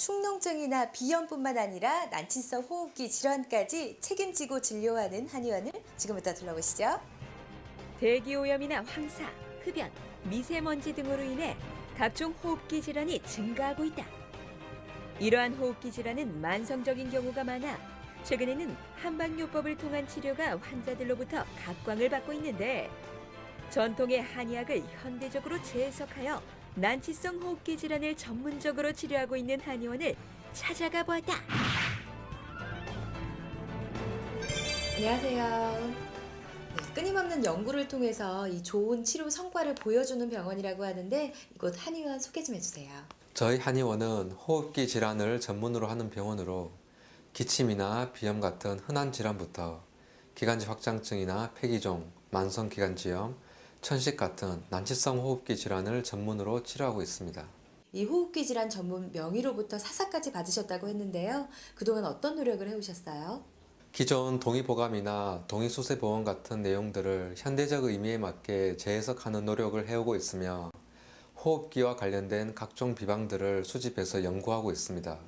축농증이나 비염뿐만 아니라 난치성 호흡기 질환까지 책임지고 진료하는 한의원을 지금부터 둘러보시죠. 대기오염이나 황사, 흡연, 미세먼지 등으로 인해 각종 호흡기 질환이 증가하고 있다. 이러한 호흡기 질환은 만성적인 경우가 많아 최근에는 한방요법을 통한 치료가 환자들로부터 각광을 받고 있는데 전통의 한의학을 현대적으로 재해석하여 난치성 호흡기 질환을 전문적으로 치료하고 있는 한의원을 찾아가 보았다. 안녕하세요. 네, 끊임없는 연구를 통해서 이 좋은 치료 성과를 보여주는 병원이라고 하는데 이곳 한의원 소개 좀 해주세요. 저희 한의원은 호흡기 질환을 전문으로 하는 병원으로 기침이나 비염 같은 흔한 질환부터 기관지 확장증이나 폐기종, 만성기관지염, 천식 같은 난치성 호흡기 질환을 전문으로 치료하고 있습니다. 이 호흡기 질환 전문 명의로부터 사사까지 받으셨다고 했는데요. 그동안 어떤 노력을 해오셨어요? 기존 동의보감이나 동의수세보험 같은 내용들을 현대적 의미에 맞게 재해석하는 노력을 해오고 있으며 호흡기와 관련된 각종 비방들을 수집해서 연구하고 있습니다.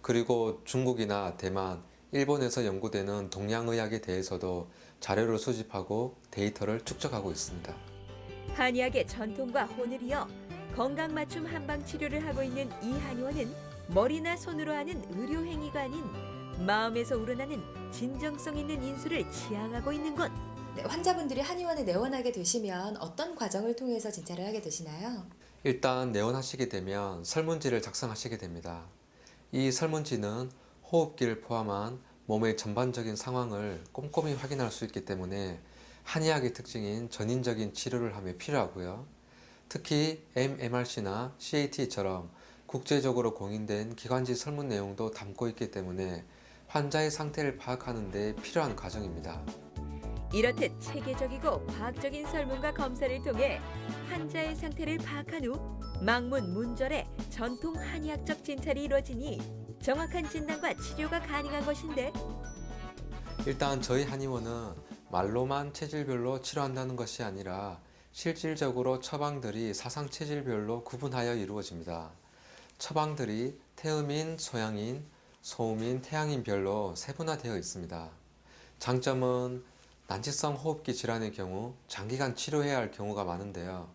그리고 중국이나 대만, 일본에서 연구되는 동양의학에 대해서도 자료를 수집하고 데이터를 축적하고 있습니다. 한의학의 전통과 혼을 이어 건강 맞춤 한방 치료를 하고 있는 이 한의원은 머리나 손으로 하는 의료 행위가 아닌 마음에서 우러나는 진정성 있는 인수를 지향하고 있는 곳. 네, 환자분들이 한의원에 내원하게 되시면 어떤 과정을 통해서 진찰을 하게 되시나요? 일단 내원하시게 되면 설문지를 작성하시게 됩니다. 이 설문지는 호흡기를 포함한 몸의 전반적인 상황을 꼼꼼히 확인할 수 있기 때문에 한의학의 특징인 전인적인 치료를 하며 필요하고요. 특히 MMRC나 CAT처럼 국제적으로 공인된 기관지 설문 내용도 담고 있기 때문에 환자의 상태를 파악하는 데 필요한 과정입니다. 이렇듯 체계적이고 과학적인 설문과 검사를 통해 환자의 상태를 파악한 후 망문 문절의 전통 한의학적 진찰이 이루어지니 정확한 진단과 치료가 가능한 것인데 일단 저희 한의원은 말로만 체질별로 치료한다는 것이 아니라 실질적으로 처방들이 사상 체질별로 구분하여 이루어집니다. 처방들이 태음인, 소양인, 소음인, 태양인별로 세분화되어 있습니다. 장점은 난치성 호흡기 질환의 경우 장기간 치료해야 할 경우가 많은데요.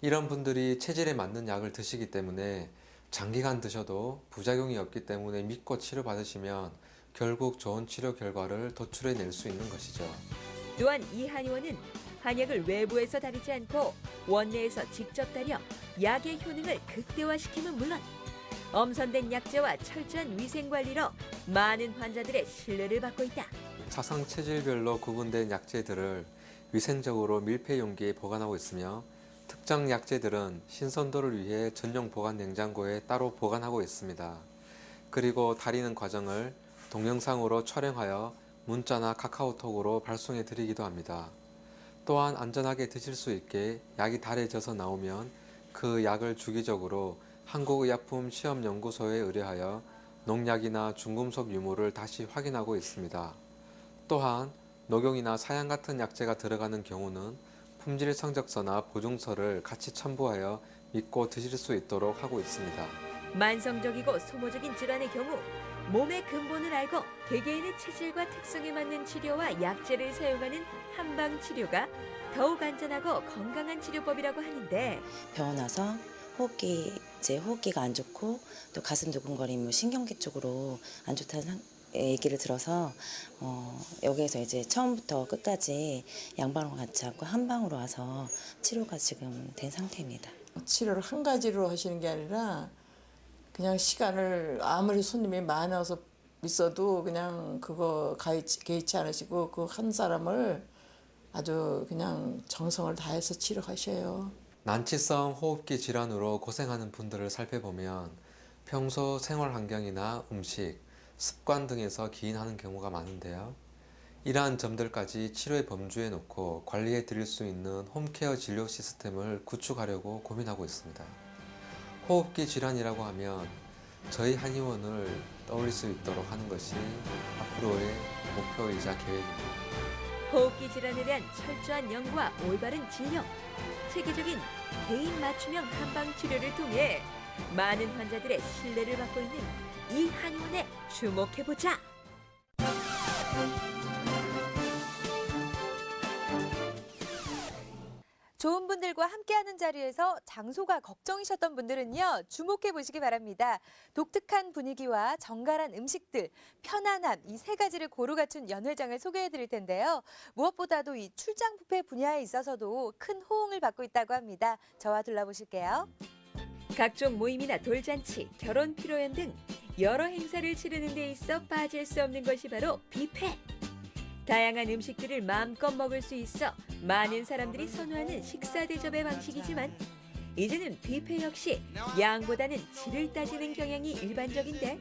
이런 분들이 체질에 맞는 약을 드시기 때문에 장기간 드셔도 부작용이 없기 때문에 믿고 치료받으시면 결국 좋은 치료 결과를 도출해낼 수 있는 것이죠. 또한 이 한의원은 한약을 외부에서 다루지 않고 원내에서 직접 다려 약의 효능을 극대화시킴은 물론 엄선된 약재와 철저한 위생관리로 많은 환자들의 신뢰를 받고 있다. 사상 체질별로 구분된 약재들을 위생적으로 밀폐 용기에 보관하고 있으며 특정 약재들은 신선도를 위해 전용 보관 냉장고에 따로 보관하고 있습니다. 그리고 다리는 과정을 동영상으로 촬영하여 문자나 카카오톡으로 발송해 드리기도 합니다. 또한 안전하게 드실 수 있게 약이 달해져서 나오면 그 약을 주기적으로 한국의약품시험연구소에 의뢰하여 농약이나 중금속 유무를 다시 확인하고 있습니다. 또한 녹용이나 사양 같은 약재가 들어가는 경우는 품질 성적서나 보증서를 같이 첨부하여 믿고 드실 수 있도록 하고 있습니다. 만성적이고 소모적인 질환의 경우 몸의 근본을 알고 개개인의 체질과 특성에 맞는 치료와 약재를 사용하는 한방 치료가 더욱 안전하고 건강한 치료법이라고 하는데 병원 와서 호흡기가 안 좋고 또 가슴 두근거림, 신경계 쪽으로 안 좋다는 얘기를 들어서 여기에서 이제 처음부터 끝까지 양방으로 같이 하고 한방으로 와서 치료가 지금 된 상태입니다. 치료를 한 가지로 하시는 게 아니라 그냥 시간을 아무리 손님이 많아서 있어도 그냥 그거 개의치 않으시고 그 한 사람을 아주 그냥 정성을 다해서 치료하셔요. 난치성 호흡기 질환으로 고생하는 분들을 살펴보면 평소 생활 환경이나 음식, 습관 등에서 기인하는 경우가 많은데요. 이러한 점들까지 치료의 범주에 놓고 관리해 드릴 수 있는 홈케어 진료 시스템을 구축하려고 고민하고 있습니다. 호흡기 질환이라고 하면 저희 한의원을 떠올릴 수 있도록 하는 것이 앞으로의 목표이자 계획입니다. 호흡기 질환에 대한 철저한 연구와 올바른 진료, 체계적인 개인 맞춤형 한방 치료를 통해 많은 환자들의 신뢰를 받고 있는 이 한의원에 주목해보자. 좋은 분들과 함께하는 자리에서 장소가 걱정이셨던 분들은요, 주목해 보시기 바랍니다. 독특한 분위기와 정갈한 음식들, 편안함, 이 세 가지를 고루 갖춘 연회장을 소개해 드릴 텐데요. 무엇보다도 이 출장 뷔페 분야에 있어서도 큰 호응을 받고 있다고 합니다. 저와 둘러보실게요. 각종 모임이나 돌잔치, 결혼 피로연 등 여러 행사를 치르는 데 있어 빠질 수 없는 것이 바로 뷔페. 다양한 음식들을 마음껏 먹을 수 있어 많은 사람들이 선호하는 식사 대접의 방식이지만 이제는 뷔페 역시 양보다는 질을 따지는 경향이 일반적인데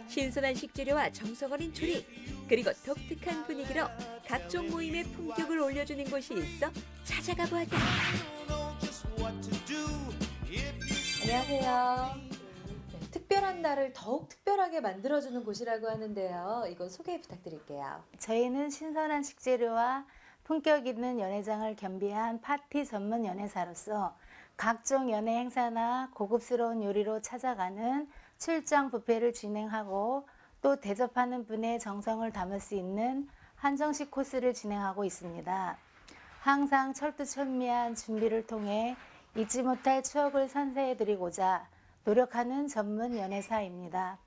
신선한 식재료와 정성 어린 조리 그리고 독특한 분위기로 각종 모임의 품격을 올려주는 곳이 있어 찾아가 보았다. 안녕하세요. 네, 특별한 날을 더욱 특별하게 만들어주는 곳이라고 하는데요. 이건 소개 부탁드릴게요. 저희는 신선한 식재료와 품격 있는 연회장을 겸비한 파티 전문 연회사로서 각종 연회 행사나 고급스러운 요리로 찾아가는 출장 뷔페를 진행하고 또 대접하는 분의 정성을 담을 수 있는 한정식 코스를 진행하고 있습니다. 항상 철두철미한 준비를 통해 잊지 못할 추억을 선사해드리고자 노력하는 전문 연회사입니다.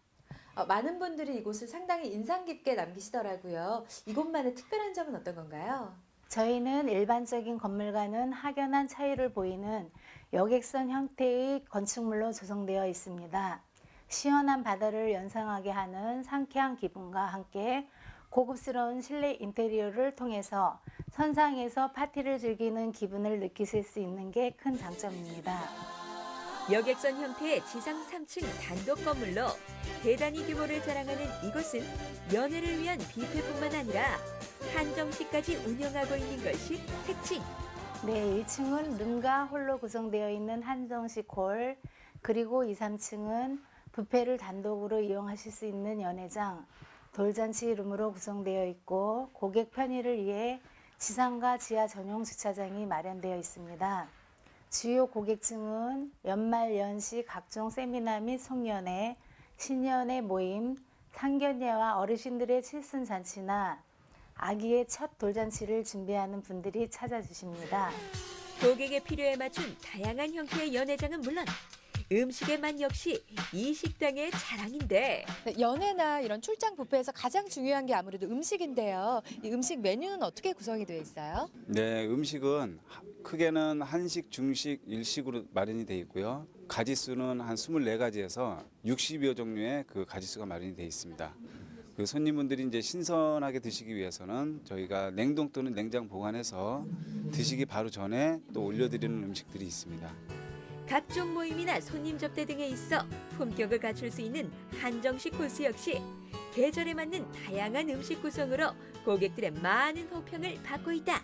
많은 분들이 이곳을 상당히 인상 깊게 남기시더라고요. 이곳만의 특별한 점은 어떤 건가요? 저희는 일반적인 건물과는 확연한 차이를 보이는 여객선 형태의 건축물로 조성되어 있습니다. 시원한 바다를 연상하게 하는 상쾌한 기분과 함께 고급스러운 실내 인테리어를 통해서 선상에서 파티를 즐기는 기분을 느끼실 수 있는 게 큰 장점입니다. 여객선 형태의 지상 3층 단독 건물로 대단히 규모를 자랑하는 이곳은 연회를 위한 뷔페뿐만 아니라 한정식까지 운영하고 있는 것이 특징. 네, 1층은 룸과 홀로 구성되어 있는 한정식 홀, 그리고 2, 3층은 뷔페를 단독으로 이용하실 수 있는 연회장, 돌잔치 룸으로 구성되어 있고 고객 편의를 위해 지상과 지하 전용 주차장이 마련되어 있습니다. 주요 고객층은 연말 연시 각종 세미나 및 송년회, 신년회 모임, 상견례와 어르신들의 칠순잔치나 아기의 첫 돌잔치를 준비하는 분들이 찾아주십니다. 고객의 필요에 맞춘 다양한 형태의 연회장은 물론 음식의 맛 역시 이 식당의 자랑인데 네, 연회나 이런 출장 뷔페에서 가장 중요한 게 아무래도 음식인데요. 이 음식 메뉴는 어떻게 구성이 되어 있어요? 네, 음식은 크게는 한식, 중식, 일식으로 마련이 되어 있고요. 가지수는 한 24가지에서 60여 종류의 그 가지수가 마련이 되어 있습니다. 그 손님분들이 이제 신선하게 드시기 위해서는 저희가 냉동 또는 냉장 보관해서 드시기 바로 전에 또 올려드리는 음식들이 있습니다. 각종 모임이나 손님 접대 등에 있어 품격을 갖출 수 있는 한정식 코스 역시 계절에 맞는 다양한 음식 구성으로 고객들의 많은 호평을 받고 있다.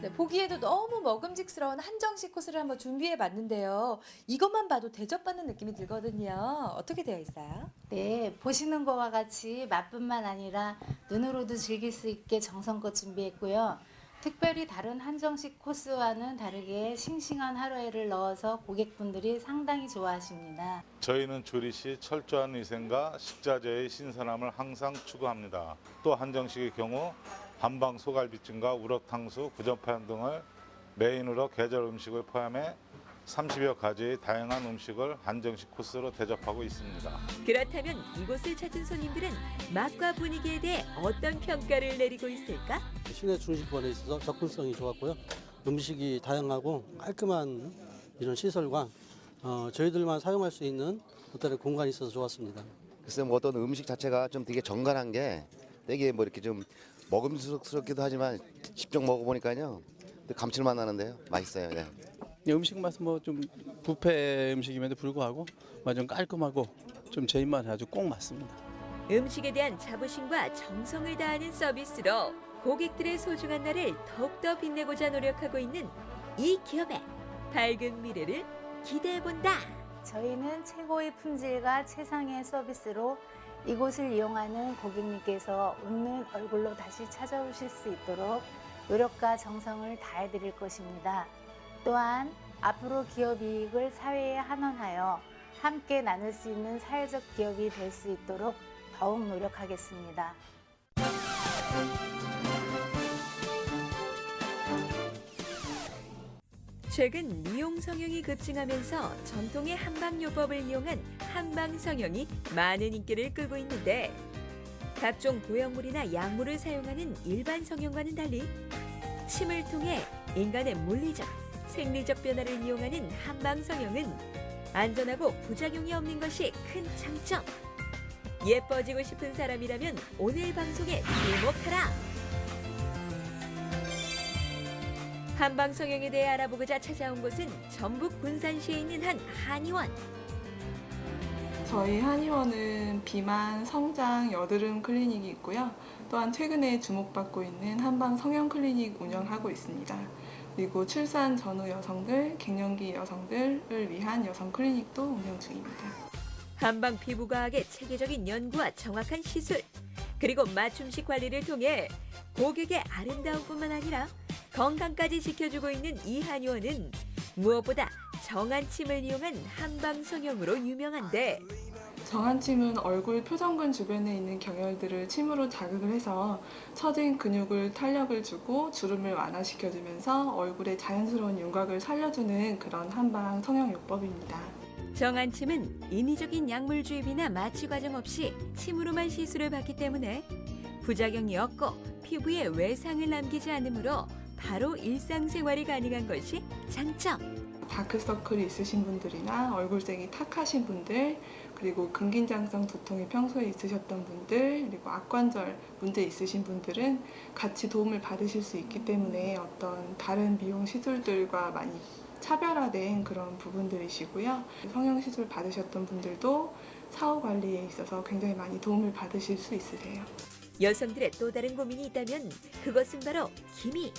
네, 보기에도 너무 먹음직스러운 한정식 코스를 한번 준비해 봤는데요. 이것만 봐도 대접받는 느낌이 들거든요. 어떻게 되어 있어요? 네, 보시는 것과 같이 맛뿐만 아니라 눈으로도 즐길 수 있게 정성껏 준비했고요. 특별히 다른 한정식 코스와는 다르게 싱싱한 하루에를 넣어서 고객분들이 상당히 좋아하십니다. 저희는 조리 시 철저한 위생과 식자재의 신선함을 항상 추구합니다. 또 한정식의 경우 한방 소갈비찜과 우럭탕수, 구전판 등을 메인으로 계절 음식을 포함해 30여 가지의 다양한 음식을 한정식 코스로 대접하고 있습니다. 그렇다면 이곳을 찾은 손님들은 맛과 분위기에 대해 어떤 평가를 내리고 있을까? 시내 중식권에 있어서 접근성이 좋았고요. 음식이 다양하고 깔끔한 이런 시설과 저희들만 사용할 수 있는 어떤 공간이 있어서 좋았습니다. 글쎄 뭐 어떤 음식 자체가 좀 되게 정갈한 게 되게 뭐 이렇게 좀 먹음직스럽기도 하지만 직접 먹어보니까요 감칠맛 나는데요. 맛있어요. 네. 음식 맛은 뭐 좀 뷔페 음식임에도 불구하고 좀 깔끔하고 좀 제 입맛에 아주 꼭 맞습니다. 음식에 대한 자부심과 정성을 다하는 서비스로 고객들의 소중한 날을 더욱더 빛내고자 노력하고 있는 이 기업의 밝은 미래를 기대해본다. 저희는 최고의 품질과 최상의 서비스로 이곳을 이용하는 고객님께서 웃는 얼굴로 다시 찾아오실 수 있도록 노력과 정성을 다해드릴 것입니다. 또한 앞으로 기업 이익을 사회에 환원하여 함께 나눌 수 있는 사회적 기업이 될 수 있도록 더욱 노력하겠습니다. 최근 미용 성형이 급증하면서 전통의 한방요법을 이용한 한방 성형이 많은 인기를 끌고 있는데 각종 보형물이나 약물을 사용하는 일반 성형과는 달리 침을 통해 인간의 물리적, 생리적 변화를 이용하는 한방 성형은 안전하고 부작용이 없는 것이 큰 장점. 예뻐지고 싶은 사람이라면 오늘 방송에 주목하라. 한방 성형에 대해 알아보고자 찾아온 곳은 전북 군산시에 있는 한 한의원. 저희 한의원은 비만, 성장, 여드름 클리닉이 있고요. 또한 최근에 주목받고 있는 한방 성형 클리닉 운영하고 있습니다. 그리고 출산 전후 여성들, 갱년기 여성들을 위한 여성 클리닉도 운영 중입니다. 한방 피부과학의 체계적인 연구와 정확한 시술, 그리고 맞춤식 관리를 통해 고객의 아름다움뿐만 아니라 건강까지 지켜주고 있는 이 한의원은 무엇보다 정한침을 이용한 한방 성형으로 유명한데 정한침은 얼굴 표정근 주변에 있는 경혈들을 침으로 자극을 해서 처진 근육을 탄력을 주고 주름을 완화시켜주면서 얼굴의 자연스러운 윤곽을 살려주는 그런 한방 성형요법입니다. 정한침은 인위적인 약물 주입이나 마취 과정 없이 침으로만 시술을 받기 때문에 부작용이 없고 피부에 외상을 남기지 않으므로 바로 일상생활이 가능한 것이 장점. 다크서클이 있으신 분들이나 얼굴색이 탁하신 분들, 그리고 근긴장성 두통이 평소에 있으셨던 분들, 그리고 악관절 문제 있으신 분들은 같이 도움을 받으실 수 있기 때문에 어떤 다른 미용 시술들과 많이 차별화된 그런 부분들이시고요. 성형시술 받으셨던 분들도 사후 관리에 있어서 굉장히 많이 도움을 받으실 수 있으세요. 여성들의 또 다른 고민이 있다면 그것은 바로 기미.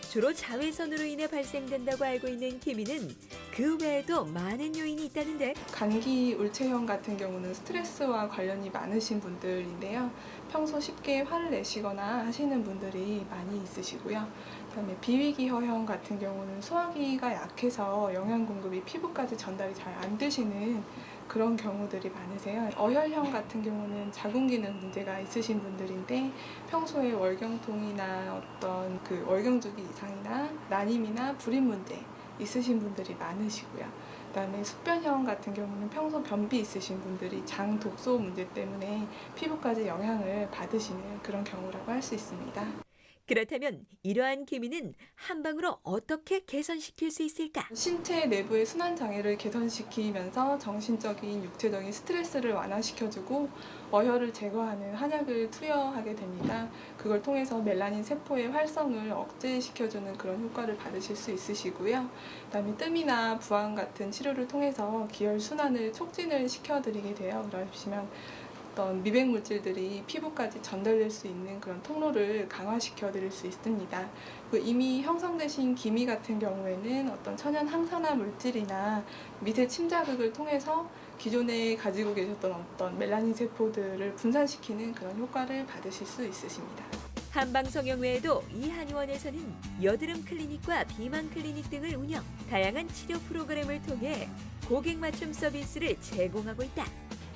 주로 자외선으로 인해 발생된다고 알고 있는 기미는 그 외에도 많은 요인이 있다는데 감기 울체형 같은 경우는 스트레스와 관련이 많으신 분들인데요. 평소 쉽게 화를 내시거나 하시는 분들이 많이 있으시고요. 그다음에 비위기허형 같은 경우는 소화기가 약해서 영양 공급이 피부까지 전달이 잘 안 되시는 그런 경우들이 많으세요. 어혈형 같은 경우는 자궁기능 문제가 있으신 분들인데 평소에 월경통이나 어떤 그 월경주기 이상이나 난임이나 불임 문제 있으신 분들이 많으시고요. 그다음에 숙변형 같은 경우는 평소 변비 있으신 분들이 장 독소 문제 때문에 피부까지 영향을 받으시는 그런 경우라고 할 수 있습니다. 그렇다면 이러한 기미는 한방으로 어떻게 개선시킬 수 있을까? 신체 내부의 순환장애를 개선시키면서 정신적인, 육체적인 스트레스를 완화시켜주고 어혈을 제거하는 한약을 투여하게 됩니다. 그걸 통해서 멜라닌 세포의 활성을 억제시켜주는 그런 효과를 받으실 수 있으시고요. 그다음에 뜸이나 부항 같은 치료를 통해서 기혈 순환을 촉진을 시켜드리게 돼요. 그러시면 어떤 미백 물질들이 피부까지 전달될 수 있는 그런 통로를 강화시켜 드릴 수 있습니다. 이미 형성되신 기미 같은 경우에는 어떤 천연 항산화 물질이나 미세 침자극을 통해서 기존에 가지고 계셨던 어떤 멜라닌 세포들을 분산시키는 그런 효과를 받으실 수 있으십니다. 한방 성형 외에도 이 한의원에서는 여드름 클리닉과 비만 클리닉 등을 운영, 다양한 치료 프로그램을 통해 고객 맞춤 서비스를 제공하고 있다.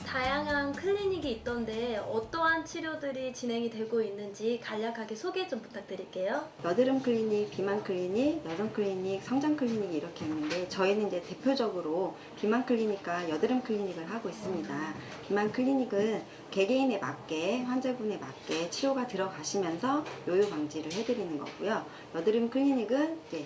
다양한 클리닉이 있던데 어떠한 치료들이 진행이 되고 있는지 간략하게 소개 좀 부탁드릴게요. 여드름 클리닉, 비만 클리닉, 여성 클리닉, 성장 클리닉 이렇게 있는데 저희는 이제 대표적으로 비만 클리닉과 여드름 클리닉을 하고 있습니다. 비만 클리닉은 개개인에 맞게, 환자분에 맞게 치료가 들어가시면서 요요 방지를 해드리는 거고요. 여드름 클리닉은 이제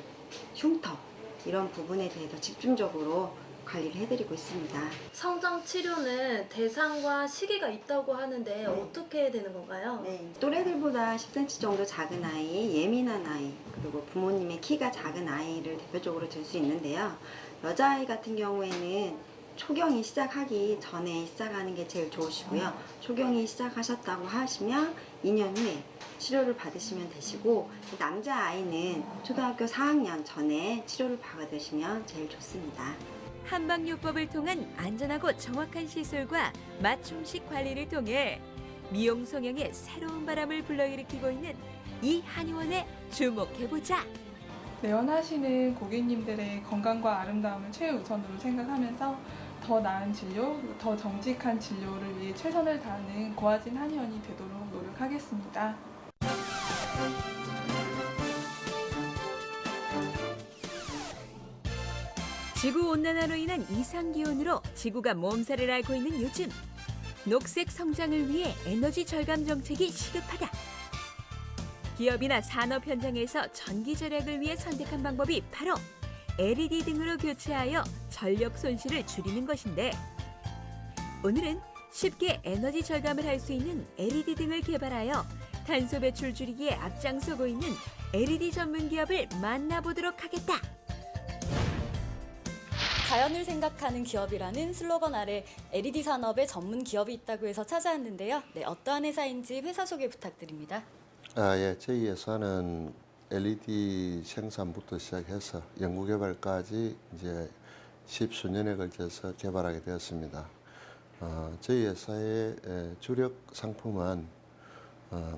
흉터 이런 부분에 대해서 집중적으로 관리를 해드리고 있습니다. 성장 치료는 대상과 시기가 있다고 하는데 어떻게 되는 건가요? 네, 또래들보다 10cm 정도 작은 아이, 예민한 아이, 그리고 부모님의 키가 작은 아이를 대표적으로 들 수 있는데요. 여자아이 같은 경우에는 초경이 시작하기 전에 시작하는 게 제일 좋으시고요. 초경이 시작하셨다고 하시면 2년 후에 치료를 받으시면 되시고, 남자아이는 초등학교 4학년 전에 치료를 받으시면 제일 좋습니다. 한방요법을 통한 안전하고 정확한 시술과 맞춤식 관리를 통해 미용 성형의 새로운 바람을 불러일으키고 있는 이 한의원에 주목해보자. 내원하시는 고객님들의 건강과 아름다움을 최우선으로 생각하면서 더 나은 진료, 그리고 더 정직한 진료를 위해 최선을 다하는 고아진 한의원이 되도록 노력하겠습니다. 지구온난화로 인한 이상기온으로 지구가 몸살을 앓고 있는 요즘, 녹색 성장을 위해 에너지 절감 정책이 시급하다. 기업이나 산업 현장에서 전기 절약을 위해 선택한 방법이 바로 LED 등으로 교체하여 전력 손실을 줄이는 것인데, 오늘은 쉽게 에너지 절감을 할 수 있는 LED 등을 개발하여 탄소 배출 줄이기에 앞장서고 있는 LED 전문 기업을 만나보도록 하겠다. 자연을 생각하는 기업이라는 슬로건 아래 LED 산업의 전문 기업이 있다고 해서 찾아왔는데요. 네, 어떠한 회사인지 회사 소개 부탁드립니다. 예, 저희 회사는 LED 생산부터 시작해서 연구개발까지 이제 10수년에 걸쳐서 개발하게 되었습니다. 저희 회사의 주력 상품은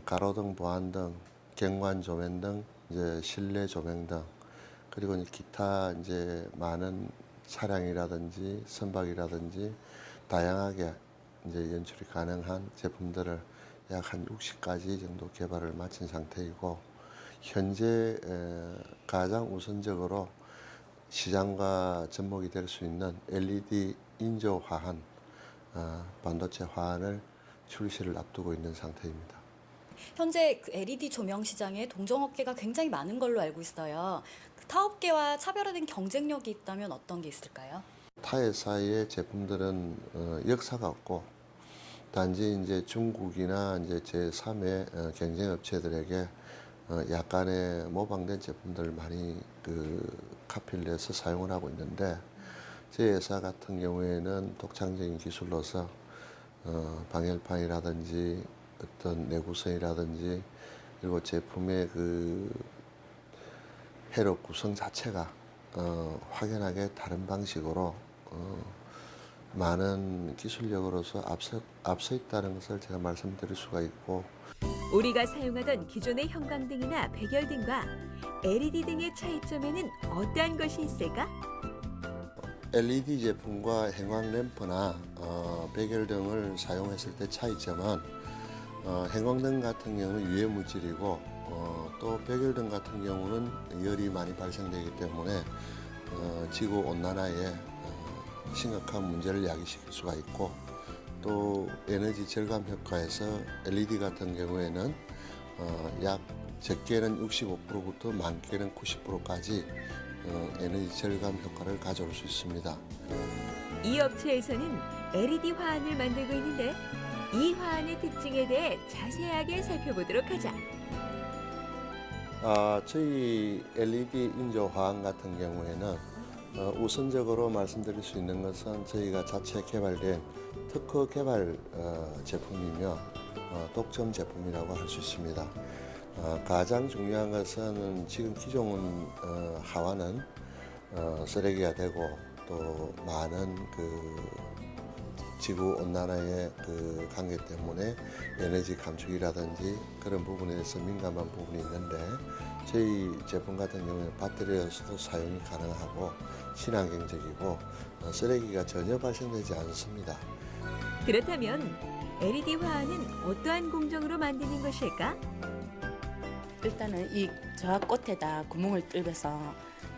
가로등, 보안등, 경관 조명 등 이제 실내 조명 등, 그리고 이제 기타 이제 많은 차량이라든지 선박이라든지 다양하게 이제 연출이 가능한 제품들을 약 한 60가지 정도 개발을 마친 상태이고, 현재 가장 우선적으로 시장과 접목이 될 수 있는 LED 인조 화환, 반도체 화환을 출시를 앞두고 있는 상태입니다. 현재 그 LED 조명 시장에 동종업계가 굉장히 많은 걸로 알고 있어요. 타업계와 차별화된 경쟁력이 있다면 어떤 게 있을까요? 타 회사의 제품들은 역사가 없고, 단지 이제 중국이나 이제 제3의 경쟁 업체들에게 약간의 모방된 제품들을 많이 카피를 해서 사용을 하고 있는데, 제 회사 같은 경우에는 독창적인 기술로서 방열판이라든지 어떤 내구성이라든지, 그리고 제품의 회로 구성 자체가 확연하게 다른 방식으로 많은 기술력으로서 앞서 있다는 것을 제가 말씀드릴 수가 있고, 우리가 사용하던 기존의 형광등이나 백열등과 LED 등의 차이점에는 어떠한 것이 있을까? LED 제품과 형광램프나 백열등을 사용했을 때 차이점은, 형광등 같은 경우는 유해 물질이고, 또 백열등 같은 경우는 열이 많이 발생되기 때문에 지구 온난화에 심각한 문제를 야기시킬 수가 있고, 또 에너지 절감 효과에서 LED 같은 경우에는 약 적게는 65%부터 많게는 90%까지 에너지 절감 효과를 가져올 수 있습니다. 이 업체에서는 LED 화환을 만들고 있는데, 이 화환의 특징에 대해 자세하게 살펴보도록 하자. 저희 LED 인조 화환 같은 경우에는 우선적으로 말씀드릴 수 있는 것은 저희가 자체 개발된 특허 개발 제품이며 독점 제품이라고 할 수 있습니다. 가장 중요한 것은 지금 기존 화환은 쓰레기가 되고, 또 많은 지구 온난화의 관계 때문에 에너지 감축이라든지 그런 부분에서 민감한 부분이 있는데, 저희 제품 같은 경우는 배터리에서도 사용이 가능하고 친환경적이고 쓰레기가 전혀 발생되지 않습니다. 그렇다면 LED 화환은 어떠한 공정으로 만드는 것일까? 일단은 이 저 꽃에다 구멍을 뚫어서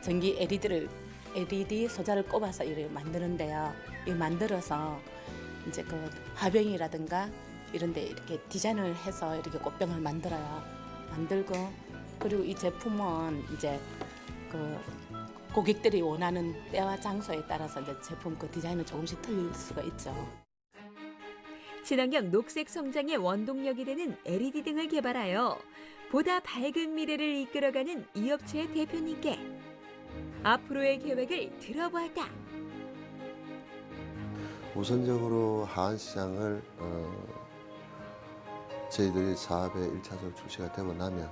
전기 LED 소자를 꼽아서 이렇게 만드는데요. 이 만들어서 이제 화병이라든가 이런데 이렇게 디자인을 해서 이렇게 꽃병을 만들어요. 만들고, 그리고 이 제품은 이제 고객들이 원하는 때와 장소에 따라서 이제 제품 디자인은 조금씩 틀릴 수가 있죠. 친환경 녹색 성장의 원동력이 되는 LED 등을 개발하여 보다 밝은 미래를 이끌어가는 이 업체의 대표님께 앞으로의 계획을 들어보았다. 우선적으로 하한 시장을 저희들이 사업에 1차적으로 출시가 되고 나면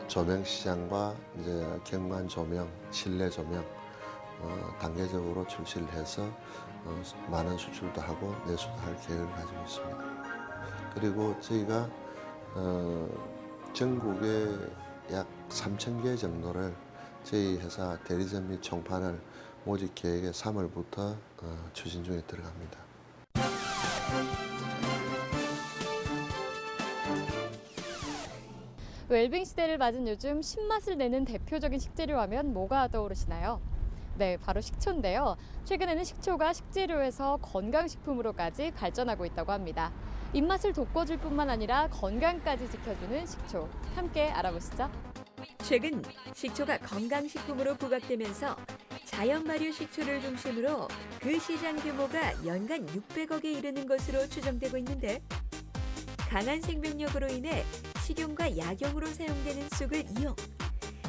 조명 시장과 이제 경관 조명, 실내 조명 단계적으로 출시를 해서 많은 수출도 하고 내수도 할 계획을 가지고 있습니다. 그리고 저희가 전국에 약 3,000개 정도를 저희 회사 대리점 및 총판을 모집 계획에 3월부터 추진 중에 들어갑니다. 웰빙 시대를 맞은 요즘 신맛을 내는 대표적인 식재료 하면 뭐가 떠오르시나요? 네, 바로 식초인데요. 최근에는 식초가 식재료에서 건강식품으로까지 발전하고 있다고 합니다. 입맛을 돋궈줄 뿐만 아니라 건강까지 지켜주는 식초. 함께 알아보시죠. 최근 식초가 건강식품으로 부각되면서 자연 발효 식초를 중심으로 그 시장 규모가 연간 600억에 이르는 것으로 추정되고 있는데, 강한 생명력으로 인해 식용과 약용으로 사용되는 쑥을 이용,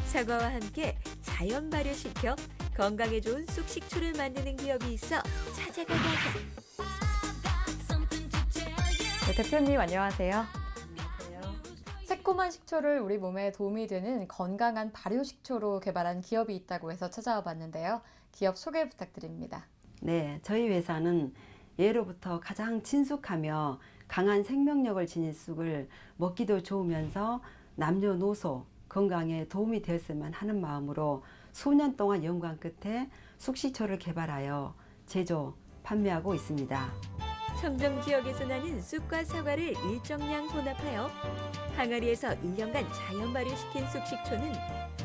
사과와 함께 자연 발효시켜 건강에 좋은 쑥 식초를 만드는 기업이 있어 찾아가고 하다. 네, 대표님 안녕하세요. 새콤한 식초를 우리 몸에 도움이 되는 건강한 발효 식초로 개발한 기업이 있다고 해서 찾아와 봤는데요. 기업 소개 부탁드립니다. 네, 저희 회사는 예로부터 가장 친숙하며 강한 생명력을 지닌 쑥을 먹기도 좋으면서 남녀노소 건강에 도움이 되었으면 하는 마음으로 수년 동안 연구한 끝에 쑥식초를 개발하여 제조, 판매하고 있습니다. 청정 지역에서 나는 쑥과 사과를 일정량 혼합하여 항아리에서 1년간 자연 발효시킨 쑥식초는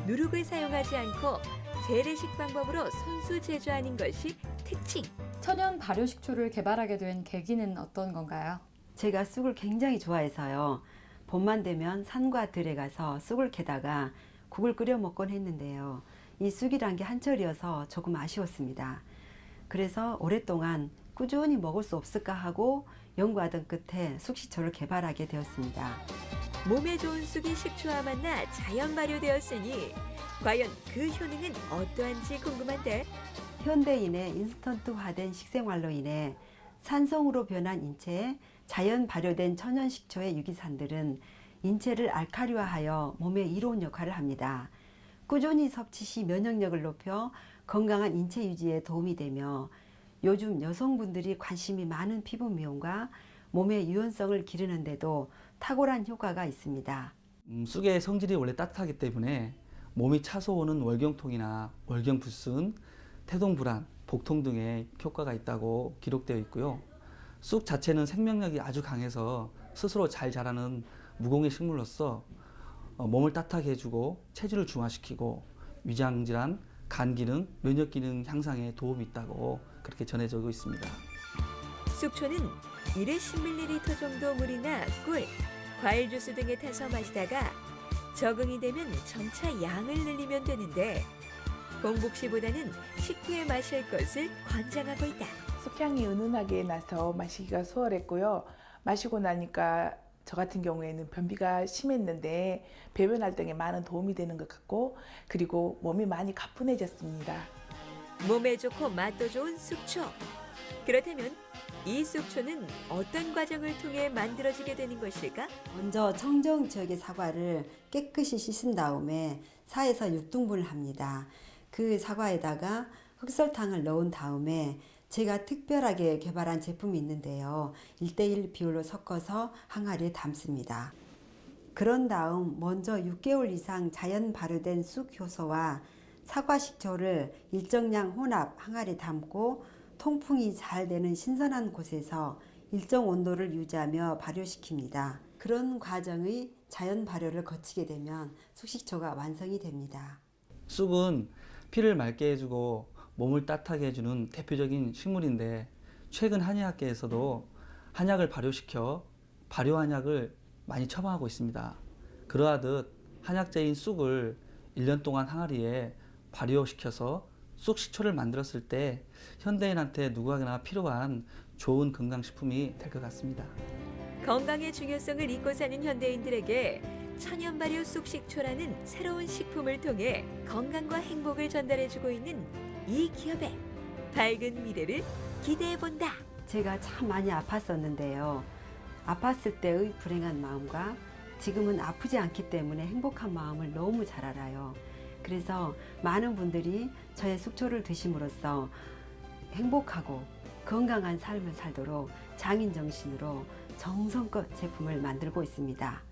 누룩을 사용하지 않고 재래식 방법으로 손수 제조하는 것이 특징. 천연 발효 식초를 개발하게 된 계기는 어떤 건가요? 제가 쑥을 굉장히 좋아해서요. 봄만 되면 산과 들에 가서 쑥을 캐다가 국을 끓여 먹곤 했는데요. 이 쑥이란 게 한철이어서 조금 아쉬웠습니다. 그래서 오랫동안 꾸준히 먹을 수 없을까 하고 연구하던 끝에 쑥식초를 개발하게 되었습니다. 몸에 좋은 쑥이 식초와 만나 자연 발효되었으니 과연 그 효능은 어떠한지 궁금한데, 현대인의 인스턴트화된 식생활로 인해 산성으로 변한 인체에 자연 발효된 천연 식초의 유기산들은 인체를 알칼리화하여 몸의 이로운 역할을 합니다. 꾸준히 섭취 시 면역력을 높여 건강한 인체 유지에 도움이 되며 요즘 여성분들이 관심이 많은 피부 미용과 몸의 유연성을 기르는 데도 탁월한 효과가 있습니다. 쑥의 성질이 원래 따뜻하기 때문에 몸이 차서오는 월경통이나 월경불순, 태동불안, 복통 등의 효과가 있다고 기록되어 있고요. 쑥 자체는 생명력이 아주 강해서 스스로 잘 자라는 무공의 식물로서 몸을 따뜻하게 해주고 체질을 중화시키고 위장질환, 간 기능, 면역 기능 향상에 도움이 있다고 그렇게 전해지고 있습니다. 쑥초는 1회 10ml 정도 물이나 꿀, 과일 주스 등에 타서 마시다가 적응이 되면 점차 양을 늘리면 되는데, 공복 시보다는 식후에 마실 것을 권장하고 있다. 쑥향이 은은하게 나서 마시기가 수월했고요. 마시고 나니까 저 같은 경우에는 변비가 심했는데 배변 활동에 많은 도움이 되는 것 같고, 그리고 몸이 많이 가뿐해졌습니다. 몸에 좋고 맛도 좋은 쑥초. 그렇다면 이 쑥초는 어떤 과정을 통해 만들어지게 되는 것일까? 먼저 청정 지역의 사과를 깨끗이 씻은 다음에 4에서 6등분을 합니다. 그 사과에다가 흑설탕을 넣은 다음에 제가 특별하게 개발한 제품이 있는데요. 1:1 비율로 섞어서 항아리에 담습니다. 그런 다음 먼저 6개월 이상 자연 발효된 쑥 효소와 사과 식초를 일정량 혼합 항아리에 담고 통풍이 잘 되는 신선한 곳에서 일정 온도를 유지하며 발효시킵니다. 그런 과정의 자연 발효를 거치게 되면 쑥식초가 완성이 됩니다. 쑥은 피를 맑게 해주고 몸을 따뜻하게 해주는 대표적인 식물인데, 최근 한의학계에서도 한약을 발효시켜 발효한약을 많이 처방하고 있습니다. 그러하듯 한약재인 쑥을 1년 동안 항아리에 발효시켜서 쑥 식초를 만들었을 때 현대인한테 누구에게나 필요한 좋은 건강식품이 될 것 같습니다. 건강의 중요성을 잊고 사는 현대인들에게 천연 발효 쑥 식초라는 새로운 식품을 통해 건강과 행복을 전달해주고 있는 이 기업의 밝은 미래를 기대해본다. 제가 참 많이 아팠었는데요. 아팠을 때의 불행한 마음과 지금은 아프지 않기 때문에 행복한 마음을 너무 잘 알아요. 그래서 많은 분들이 저의 쑥초를 드심으로써 행복하고 건강한 삶을 살도록 장인 정신으로 정성껏 제품을 만들고 있습니다.